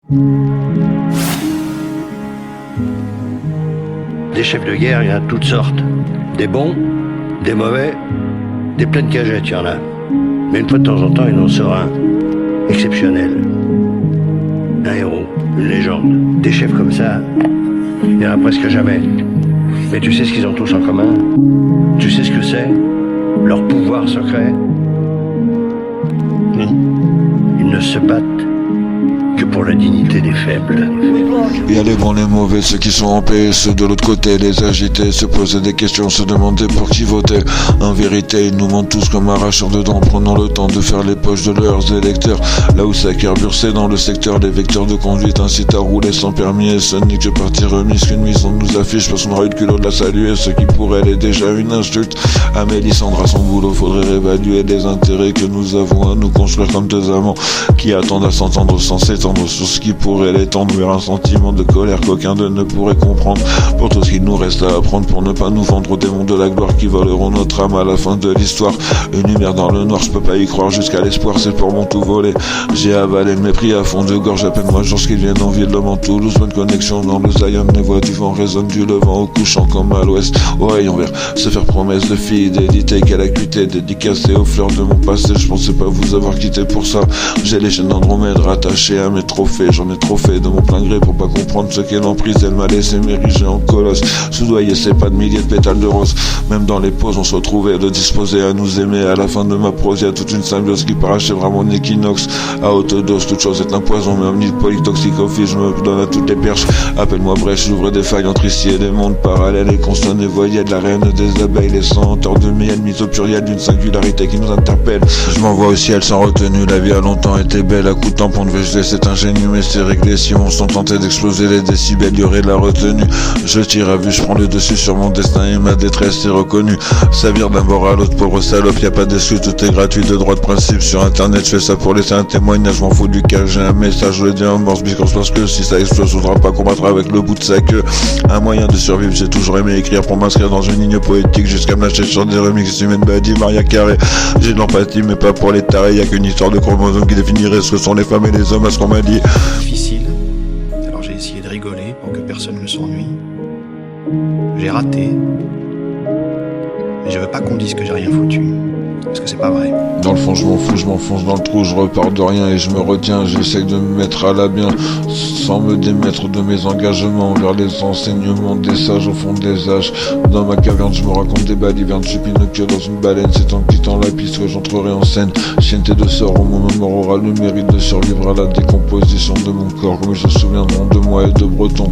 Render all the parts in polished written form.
Des chefs de guerre, il y en a de toutes sortes. Des bons, des mauvais, des pleines cagettes, il y en a. Mais une fois de temps en temps, il en sort un exceptionnel. Un héros, une légende. Des chefs comme ça, il n'y en a presque jamais. Mais tu sais ce qu'ils ont tous en commun? Tu sais ce que c'est? Leur pouvoir secret? Ils ne se battent que pour la dignité des faibles. Il y a les bons, les mauvais, ceux qui sont en paix, ceux de l'autre côté, les agités, se poser des questions, se demander pour qui voter. En vérité, ils nous mentent tous comme arracheurs de dents, prenant le temps de faire les poches de leurs électeurs. Là où ça carbure, c'est dans le secteur, les vecteurs de conduite incitent à rouler sans permis. Et ce n'est que parti remise qu'une mise on nous affiche, parce qu'on aura eu le culot de la saluer, ce qui pour elle est déjà une insulte. Amélie Sandra, son boulot, faudrait réévaluer les intérêts que nous avons à nous construire comme deux amants qui attendent à s'entendre sans s'étendre sur ce qui pourrait l'étendre vers un sentiment de colère qu'aucun d'eux ne pourrait comprendre. Pour tout ce qu'il nous reste à apprendre pour ne pas nous vendre aux démons de la gloire qui voleront notre âme à la fin de l'histoire. Une lumière dans le noir, je peux pas y croire jusqu'à l'espoir, c'est pour mon tout voler. J'ai avalé le mépris à fond de gorge, appelle-moi Georges qui vient d'envier de l'homme en Toulouse. Bonne connexion dans le Zion, les voix du vent résonnent du levant au couchant comme à l'ouest. Au rayon vert, se faire promesse de fidélité, quelle acuité, dédicacée aux fleurs de mon passé. Je pensais pas vous avoir quitté pour ça. J'ai les chaînes d'Andromède rattachées à mes trophées, j'en ai trop fait de mon plein gré pour pas comprendre ce qu'est l'emprise. Elle m'a laissé m'ériger en colosse, soudoyer c'est pas de milliers de pétales de rose. Même dans les pauses on se retrouvait de disposer à nous aimer. À la fin de ma prose y'a toute une symbiose qui parachèvera mon équinoxe. À haute dose toute chose est un poison, mais omni polytoxique au fil je me donne à toutes les perches. Appelle-moi brèche, j'ouvre des failles entre ici et des mondes parallèles, et consonnes et voyelles, la reine des abeilles, les senteurs de miel mise au pluriel d'une singularité qui nous interpelle. Je m'envoie au ciel sans retenue, la vie a longtemps été belle, à coup de tampon de VG c'est ingénieux mais c'est réglé. Si on s'en tentait d'exploser les décibels, y aurait de la retenue. Je tire à vue, je prends le dessus sur mon destin et ma détresse est reconnue. Ça vire d'un bord à l'autre, pauvre salope, y a pas d'excuse, tout est gratuit, de droit de principe. Sur internet, je fais ça pour laisser un témoignage, m'en fous du cas, j'ai un message, je le dis en morse biscotte parce que si ça explose, on faudra pas combattre avec le bout de sa queue. Un moyen de survivre, j'ai toujours aimé écrire pour m'inscrire dans une ligne poétique, jusqu'à me lâcher sur des remixes humaines badi, Maria Carré. J'ai de l'empathie, mais pas pour les tarés, y a qu'une histoire de chromosomes qui définirait ce que sont les femmes et les hommes, à ce qu'on m'a dit. Difficile, alors j'ai essayé de rigoler pour que personne ne s'ennuie. J'ai raté, mais je veux pas qu'on dise que j'ai rien foutu, parce que c'est pas vrai. Dans le fond je m'en fous, je m'enfonce dans le trou, je repars de rien et je me retiens. J'essaie de me mettre à la bien, sans me démettre de mes engagements vers les enseignements des sages au fond des âges. Dans ma caverne je me raconte des balivernes, je suis Pinocchio dans une baleine. C'est en quittant la piste que j'entrerai en scène. Chienneté de sort, au moment mort aura le mérite de survivre à la décomposition de mon corps. Comme je me souviendrai de moi et de Breton,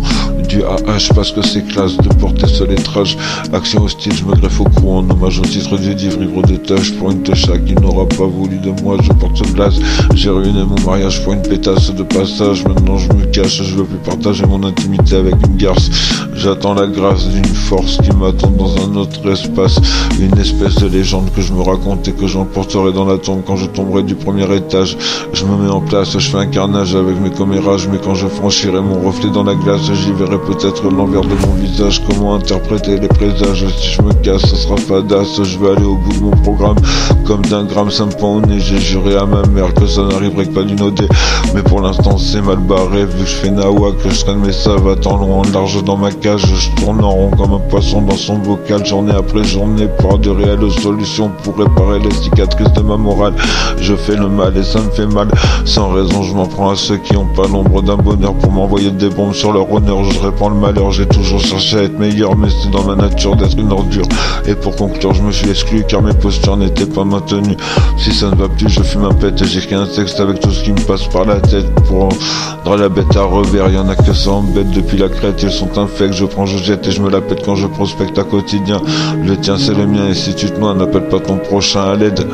du AH parce que c'est classe de porter ce lettrage. Action hostile, je me greffe au cou en hommage au titre du livre, ivre de tâches pour une techa qui n'aura pas voulu de moi. Je porte ce glace, j'ai ruiné mon mariage pour une pétasse de passage. Maintenant je me cache, je veux plus partager mon intimité avec une garce. J'attends la grâce d'une force qui m'attend dans un autre espace. Une espèce de légende que je me raconte et que j'emporterai dans la tombe quand je tomberai du premier étage. Je me mets en place, je fais un carnage avec mes commérages, mais quand je franchirai mon reflet dans la glace, j'y verrai peut-être l'envers de mon visage. Comment interpréter les présages? Si je me casse, ça sera fadasse. Je vais aller au bout de mon programme, comme d'un gramme, ça me pend au nez. J'ai juré à ma mère que ça n'arriverait que pas d'une OD, mais pour l'instant c'est mal barré, vu que je fais nawak, que je traîne mes savates en long en large dans ma cage. Je tourne en rond comme un poisson dans son bocal, journée après journée, par de réelles solutions pour réparer les cicatrices de ma morale. Je fais le mal et ça me fait mal, sans raison je m'en prends à ceux qui ont pas l'ombre d'un bonheur pour m'envoyer des bombes sur leur honneur. Je répands le malheur, j'ai toujours cherché à être meilleur, mais c'est dans ma nature d'être une ordure. Et pour conclure, je me suis exclu car mes postures n'étaient pas maintenues. Si ça ne va plus, je fume un pet et j'écris un texte avec tout ce qui me passe par la tête. Pour rendre la bête à revers, y'en a que ça embête depuis la crête. Ils sont infects, je prends, je jette et je me la pète quand je prospecte à quotidien. Le tien c'est le mien et si tu te noies, n'appelle pas ton prochain à l'aide.